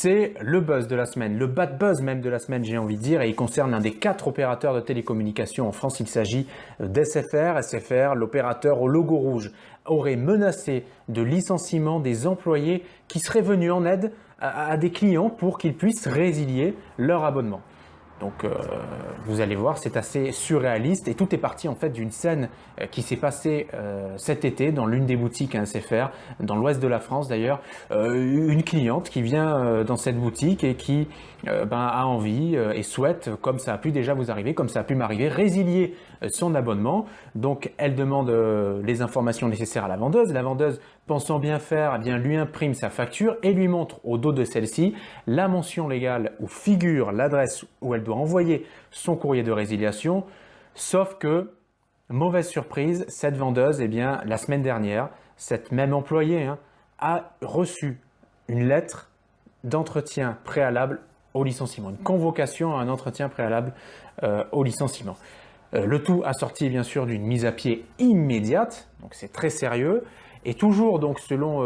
C'est le buzz de la semaine, le bad buzz même de la semaine, j'ai envie de dire, et il concerne l'un des 4 opérateurs de télécommunications en France. Il s'agit d'SFR. SFR, l'opérateur au logo rouge, aurait menacé de licenciement des employés qui seraient venus en aide à des clients pour qu'ils puissent résilier leur abonnement. Donc vous allez voir, c'est assez surréaliste et tout est parti en fait d'une scène qui s'est passée cet été dans l'une des boutiques à SFR, dans l'ouest de la France d'ailleurs. Une cliente qui vient dans cette boutique et qui a envie et souhaite, comme ça a pu déjà vous arriver, comme ça a pu m'arriver, résilier son abonnement. Donc elle demande les informations nécessaires à la vendeuse. La vendeuse, pensant bien faire, eh bien, lui imprime sa facture et lui montre au dos de celle-ci la mention légale où figure l'adresse où elle doit envoyer son courrier de résiliation. Sauf que, mauvaise surprise, cette vendeuse, eh bien, la semaine dernière, cette même employée a reçu une lettre d'entretien préalable au licenciement, une convocation à un entretien préalable au licenciement. Le tout assorti bien sûr d'une mise à pied immédiate, donc c'est très sérieux. Et toujours donc selon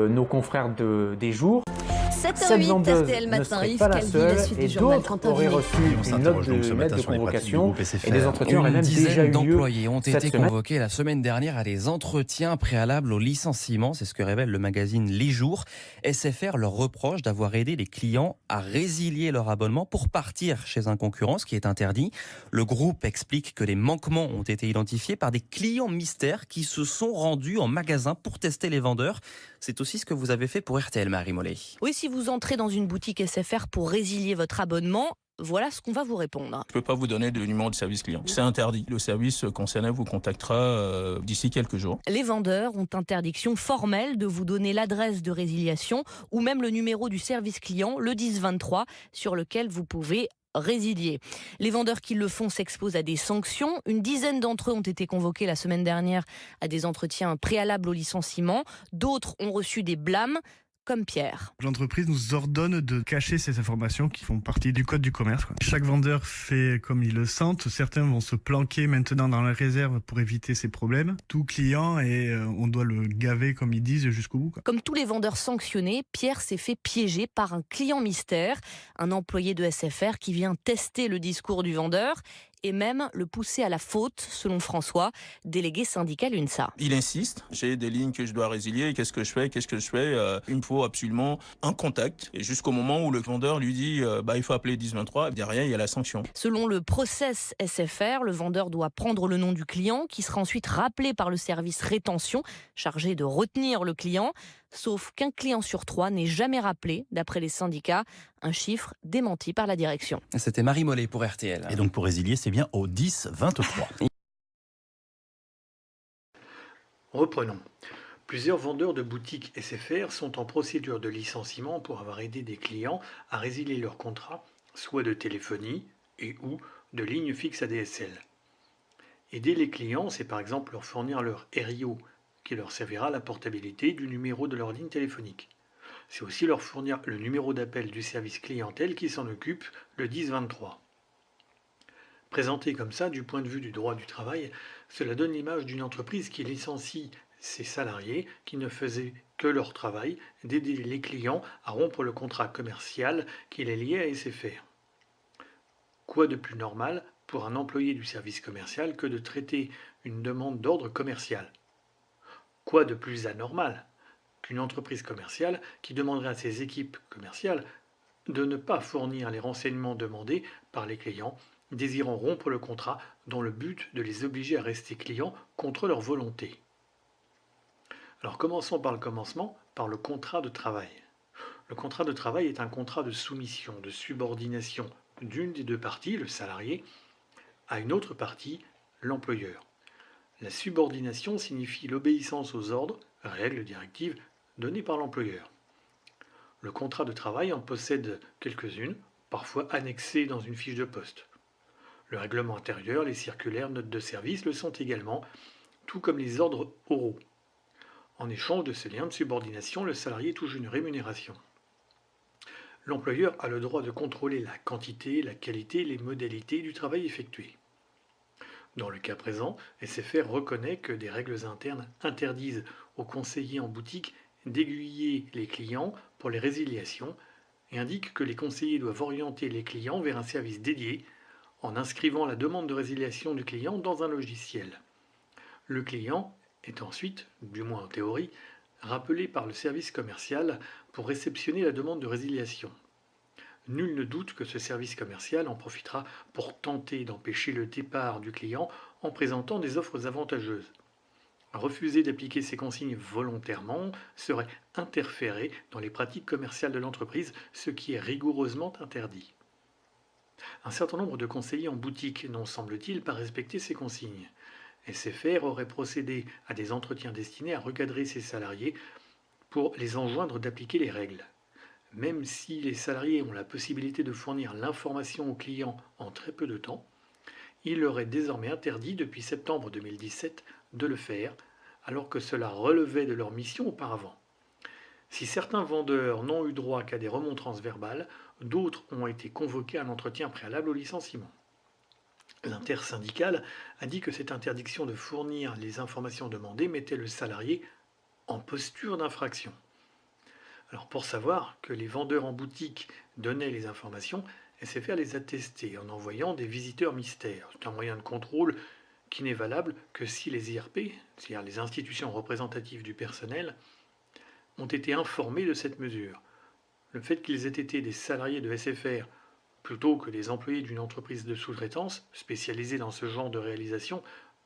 nos confrères des jours, cette vendeuse ne serait pas la seule et d'autres auraient reçu une note de convocation et des entretiens auraient même déjà eu lieu. Une dizaine d'employés ont été semaine. convoqués la semaine dernière à des entretiens préalables au licenciement. C'est ce que révèle le magazine Les Jours. SFR leur reproche d'avoir aidé les clients à résilier leur abonnement pour partir chez un concurrent, ce qui est interdit. Le groupe explique que les manquements ont été identifiés par des clients mystères qui se sont rendus en magasin pour tester les vendeurs. C'est aussi ce que vous avez fait pour RTL, Marie Mollet. Oui, si vous entrez dans une boutique SFR pour résilier votre abonnement, voilà ce qu'on va vous répondre. Je ne peux pas vous donner de numéro de service client. C'est interdit. Le service concerné vous contactera d'ici quelques jours. Les vendeurs ont interdiction formelle de vous donner l'adresse de résiliation ou même le numéro du service client, le 1023, sur lequel vous pouvez résilier. Les vendeurs qui le font s'exposent à des sanctions. Une dizaine d'entre eux ont été convoqués la semaine dernière à des entretiens préalables au licenciement. D'autres ont reçu des blâmes, comme Pierre. L'entreprise nous ordonne de cacher ces informations qui font partie du code du commerce. Chaque vendeur fait comme il le sent. Certains vont se planquer maintenant dans la réserve pour éviter ces problèmes. Tout client, et on doit le gaver, comme ils disent, jusqu'au bout. Comme tous les vendeurs sanctionnés, Pierre s'est fait piéger par un client mystère, un employé de SFR qui vient tester le discours du vendeur et même le pousser à la faute, selon François, délégué syndical UNSA. Il insiste, j'ai des lignes que je dois résilier, qu'est-ce que je fais Il me faut absolument un contact. Et jusqu'au moment où le vendeur lui dit il faut appeler 1023, derrière il y a la sanction. Selon le process SFR, le vendeur doit prendre le nom du client qui sera ensuite rappelé par le service rétention, chargé de retenir le client. Sauf qu'un client sur 3 n'est jamais rappelé, d'après les syndicats, un chiffre démenti par la direction. C'était Marie Mollet pour RTL. Et donc pour résilier, c'est bien au 10-23. Reprenons. Plusieurs vendeurs de boutiques SFR sont en procédure de licenciement pour avoir aidé des clients à résilier leur contrat, soit de téléphonie et ou de ligne fixe ADSL. Aider les clients, c'est par exemple leur fournir leur RIO, qui leur servira à la portabilité du numéro de leur ligne téléphonique. C'est aussi leur fournir le numéro d'appel du service clientèle qui s'en occupe, le 1023. Présenté comme ça, du point de vue du droit du travail, cela donne l'image d'une entreprise qui licencie ses salariés qui ne faisaient que leur travail d'aider les clients à rompre le contrat commercial qui les liait à SFR. Quoi de plus normal pour un employé du service commercial que de traiter une demande d'ordre commercial ? Quoi de plus anormal qu'une entreprise commerciale qui demanderait à ses équipes commerciales de ne pas fournir les renseignements demandés par les clients désirant rompre le contrat dont le but de les obliger à rester clients contre leur volonté. Alors commençons par le commencement, par le contrat de travail. Le contrat de travail est un contrat de soumission, de subordination d'une des deux parties, le salarié, à une autre partie, l'employeur. La subordination signifie l'obéissance aux ordres, règles, directives données par l'employeur. Le contrat de travail en possède quelques-unes, parfois annexées dans une fiche de poste. Le règlement intérieur, les circulaires, notes de service le sont également, tout comme les ordres oraux. En échange de ce lien de subordination, le salarié touche une rémunération. L'employeur a le droit de contrôler la quantité, la qualité et les modalités du travail effectué. Dans le cas présent, SFR reconnaît que des règles internes interdisent aux conseillers en boutique d'aiguiller les clients pour les résiliations, et indique que les conseillers doivent orienter les clients vers un service dédié en inscrivant la demande de résiliation du client dans un logiciel. Le client est ensuite, du moins en théorie, rappelé par le service commercial pour réceptionner la demande de résiliation. Nul ne doute que ce service commercial en profitera pour tenter d'empêcher le départ du client en présentant des offres avantageuses. Refuser d'appliquer ces consignes volontairement serait interférer dans les pratiques commerciales de l'entreprise, ce qui est rigoureusement interdit. Un certain nombre de conseillers en boutique n'ont, semble-t-il, pas respecté ces consignes. SFR aurait procédé à des entretiens destinés à recadrer ses salariés pour les enjoindre d'appliquer les règles. Même si les salariés ont la possibilité de fournir l'information aux clients en très peu de temps, il leur est désormais interdit depuis septembre 2017 de le faire, alors que cela relevait de leur mission auparavant. Si certains vendeurs n'ont eu droit qu'à des remontrances verbales, d'autres ont été convoqués à un entretien préalable au licenciement. L'intersyndicale a dit que cette interdiction de fournir les informations demandées mettait le salarié en posture d'infraction. Alors pour savoir que les vendeurs en boutique donnaient les informations, SFR les a testés en envoyant des visiteurs mystères. C'est un moyen de contrôle qui n'est valable que si les IRP, c'est-à-dire les institutions représentatives du personnel, ont été informés de cette mesure. Le fait qu'ils aient été des salariés de SFR plutôt que des employés d'une entreprise de sous-traitance spécialisée dans ce genre de réalisation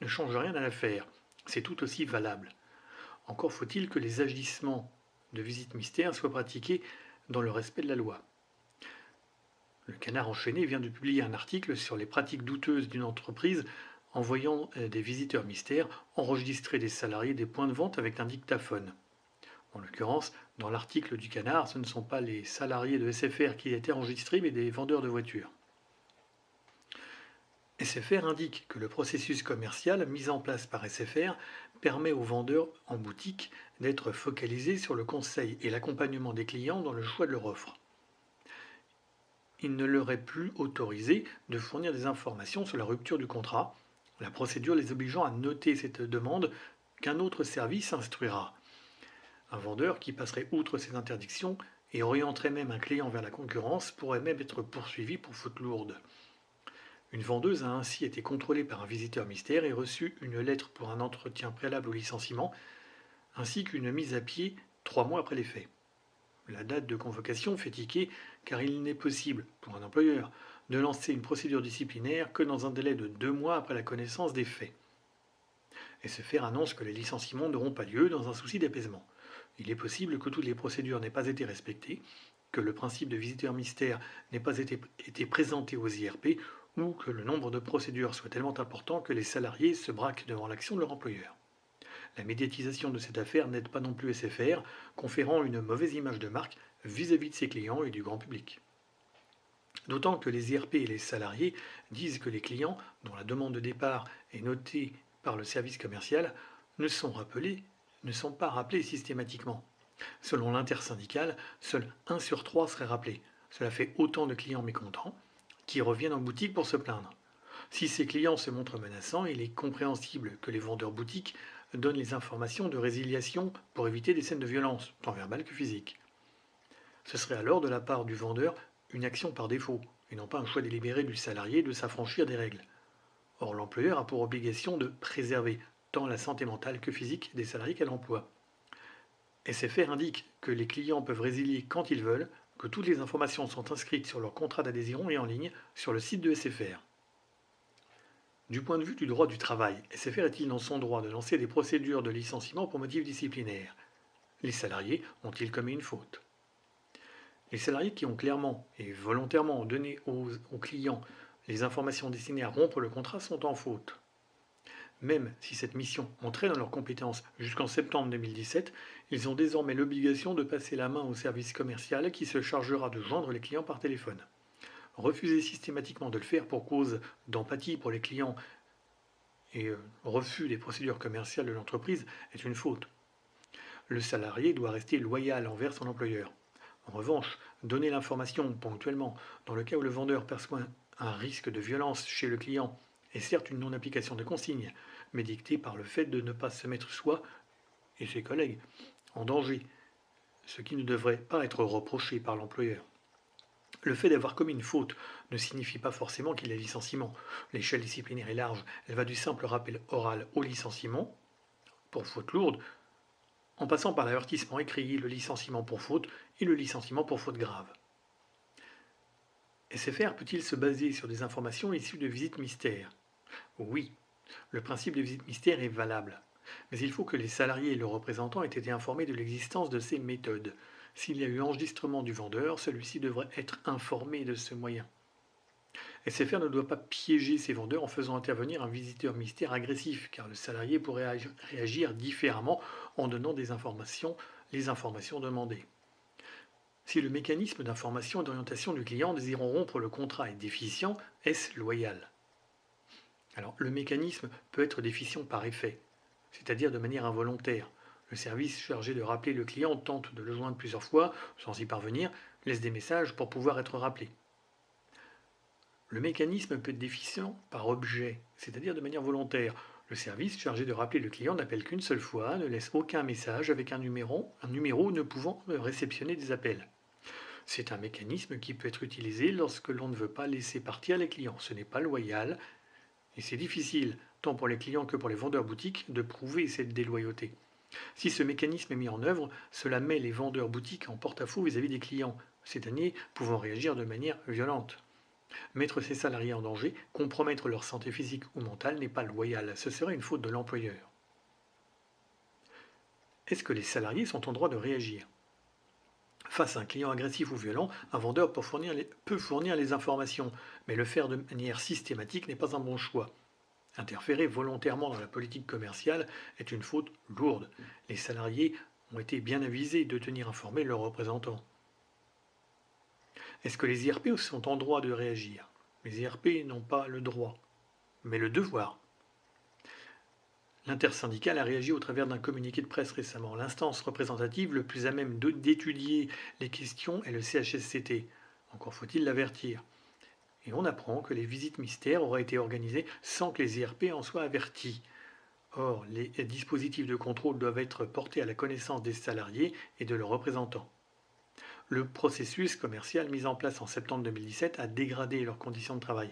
ne change rien à l'affaire. C'est tout aussi valable. Encore faut-il que les agissements de visite mystère soient pratiqués dans le respect de la loi. Le Canard enchaîné vient de publier un article sur les pratiques douteuses d'une entreprise envoyant des visiteurs mystères enregistrer des salariés des points de vente avec un dictaphone. En l'occurrence, dans l'article du Canard, ce ne sont pas les salariés de SFR qui étaient enregistrés, mais des vendeurs de voitures. SFR indique que le processus commercial mis en place par SFR permet aux vendeurs en boutique d'être focalisés sur le conseil et l'accompagnement des clients dans le choix de leur offre. Il ne leur est plus autorisé de fournir des informations sur la rupture du contrat, la procédure les obligeant à noter cette demande qu'un autre service instruira. Un vendeur qui passerait outre ces interdictions et orienterait même un client vers la concurrence pourrait même être poursuivi pour faute lourde. Une vendeuse a ainsi été contrôlée par un visiteur mystère et reçu une lettre pour un entretien préalable au licenciement, ainsi qu'une mise à pied 3 mois après les faits. La date de convocation fait tiquer car il n'est possible, pour un employeur, de lancer une procédure disciplinaire que dans un délai de 2 mois après la connaissance des faits. SFR annonce que les licenciements n'auront pas lieu dans un souci d'apaisement. Il est possible que toutes les procédures n'aient pas été respectées, que le principe de visiteur mystère n'ait pas été présenté aux IRP ou que le nombre de procédures soit tellement important que les salariés se braquent devant l'action de leur employeur. La médiatisation de cette affaire n'aide pas non plus SFR, conférant une mauvaise image de marque vis-à-vis de ses clients et du grand public. D'autant que les IRP et les salariés disent que les clients, dont la demande de départ est notée par le service commercial, ne sont pas rappelés systématiquement. Selon l'intersyndicale, seul 1 sur 3 serait rappelé. Cela fait autant de clients mécontents qui reviennent en boutique pour se plaindre. Si ces clients se montrent menaçants, il est compréhensible que les vendeurs boutiques donnent les informations de résiliation pour éviter des scènes de violence, tant verbales que physiques. Ce serait alors de la part du vendeur une action par défaut, et non pas un choix délibéré du salarié de s'affranchir des règles. Or, l'employeur a pour obligation de préserver tant la santé mentale que physique des salariés qu'elle emploie. SFR indique que les clients peuvent résilier quand ils veulent, que toutes les informations sont inscrites sur leur contrat d'adhésion et en ligne sur le site de SFR. Du point de vue du droit du travail, SFR est-il dans son droit de lancer des procédures de licenciement pour motif disciplinaire? Les salariés ont-ils commis une faute? Les salariés qui ont clairement et volontairement donné aux clients les informations destinées à rompre le contrat sont en faute. Même si cette mission entrait dans leurs compétences jusqu'en septembre 2017, ils ont désormais l'obligation de passer la main au service commercial qui se chargera de joindre les clients par téléphone. Refuser systématiquement de le faire pour cause d'empathie pour les clients et refus des procédures commerciales de l'entreprise est une faute. Le salarié doit rester loyal envers son employeur. En revanche, donner l'information ponctuellement dans le cas où le vendeur perçoit un risque de violence chez le client est certes une non-application de consignes, mais dictée par le fait de ne pas se mettre soi et ses collègues en danger, ce qui ne devrait pas être reproché par l'employeur. Le fait d'avoir commis une faute ne signifie pas forcément qu'il y a licenciement. L'échelle disciplinaire est large, elle va du simple rappel oral au licenciement, pour faute lourde, en passant par l'avertissement écrit, le licenciement pour faute et le licenciement pour faute grave. SFR peut-il se baser sur des informations issues de visites mystères? Oui, le principe de visite mystère est valable. Mais il faut que les salariés et leurs représentants aient été informés de l'existence de ces méthodes. S'il y a eu enregistrement du vendeur, celui-ci devrait être informé de ce moyen. SFR ne doit pas piéger ses vendeurs en faisant intervenir un visiteur mystère agressif, car le salarié pourrait réagir différemment en donnant les informations demandées. Si le mécanisme d'information et d'orientation du client désirant rompre le contrat est déficient, est-ce loyal? Alors, le mécanisme peut être déficient par effet, c'est-à-dire de manière involontaire. Le service chargé de rappeler le client tente de le joindre plusieurs fois, sans y parvenir, laisse des messages pour pouvoir être rappelé. Le mécanisme peut être déficient par objet, c'est-à-dire de manière volontaire. Le service chargé de rappeler le client n'appelle qu'une seule fois, ne laisse aucun message avec un numéro ne pouvant réceptionner des appels. C'est un mécanisme qui peut être utilisé lorsque l'on ne veut pas laisser partir les clients. Ce n'est pas loyal et c'est difficile, tant pour les clients que pour les vendeurs boutiques, de prouver cette déloyauté. Si ce mécanisme est mis en œuvre, cela met les vendeurs boutiques en porte-à-faux vis-à-vis des clients, ces derniers pouvant réagir de manière violente. Mettre ses salariés en danger, compromettre leur santé physique ou mentale n'est pas loyal, ce serait une faute de l'employeur. Est-ce que les salariés sont en droit de réagir? Face à un client agressif ou violent, un vendeur peut fournir les informations, mais le faire de manière systématique n'est pas un bon choix. Interférer volontairement dans la politique commerciale est une faute lourde. Les salariés ont été bien avisés de tenir informés leurs représentants. Est-ce que les IRP sont en droit de réagir? Les IRP n'ont pas le droit, mais le devoir. L'intersyndicale a réagi au travers d'un communiqué de presse récemment. L'instance représentative le plus à même d'étudier les questions est le CHSCT. Encore faut-il l'avertir. Et on apprend que les visites mystères auraient été organisées sans que les IRP en soient avertis. Or, les dispositifs de contrôle doivent être portés à la connaissance des salariés et de leurs représentants. Le processus commercial mis en place en septembre 2017 a dégradé leurs conditions de travail.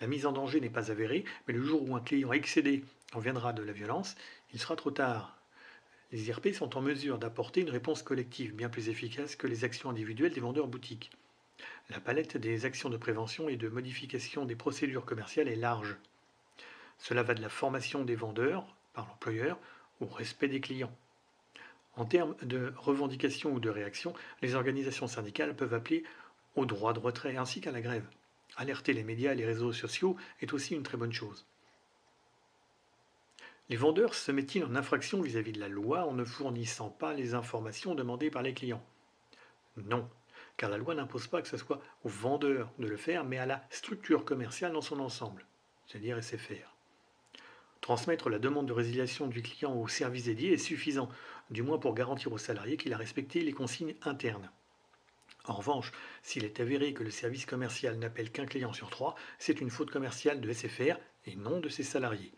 La mise en danger n'est pas avérée, mais le jour où un client excédé en viendra de la violence, il sera trop tard. Les IRP sont en mesure d'apporter une réponse collective bien plus efficace que les actions individuelles des vendeurs boutiques. La palette des actions de prévention et de modification des procédures commerciales est large. Cela va de la formation des vendeurs par l'employeur au respect des clients. En termes de revendication ou de réaction, les organisations syndicales peuvent appeler au droit de retrait ainsi qu'à la grève. Alerter les médias et les réseaux sociaux est aussi une très bonne chose. Les vendeurs se mettent-ils en infraction vis-à-vis de la loi en ne fournissant pas les informations demandées par les clients? Non, car la loi n'impose pas que ce soit aux vendeurs de le faire, mais à la structure commerciale dans son ensemble, c'est-à-dire SFR. Transmettre la demande de résiliation du client au service dédié est suffisant, du moins pour garantir aux salariés qu'il a respecté les consignes internes. En revanche, s'il est avéré que le service commercial n'appelle qu'un client sur 3, c'est une faute commerciale de SFR et non de ses salariés.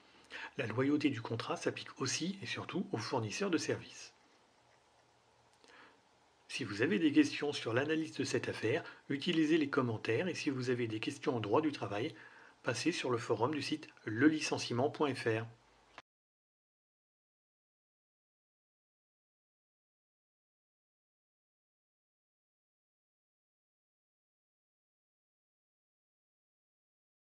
La loyauté du contrat s'applique aussi et surtout aux fournisseurs de services. Si vous avez des questions sur l'analyse de cette affaire, utilisez les commentaires et si vous avez des questions en droit du travail, passez sur le forum du site lelicenciement.fr.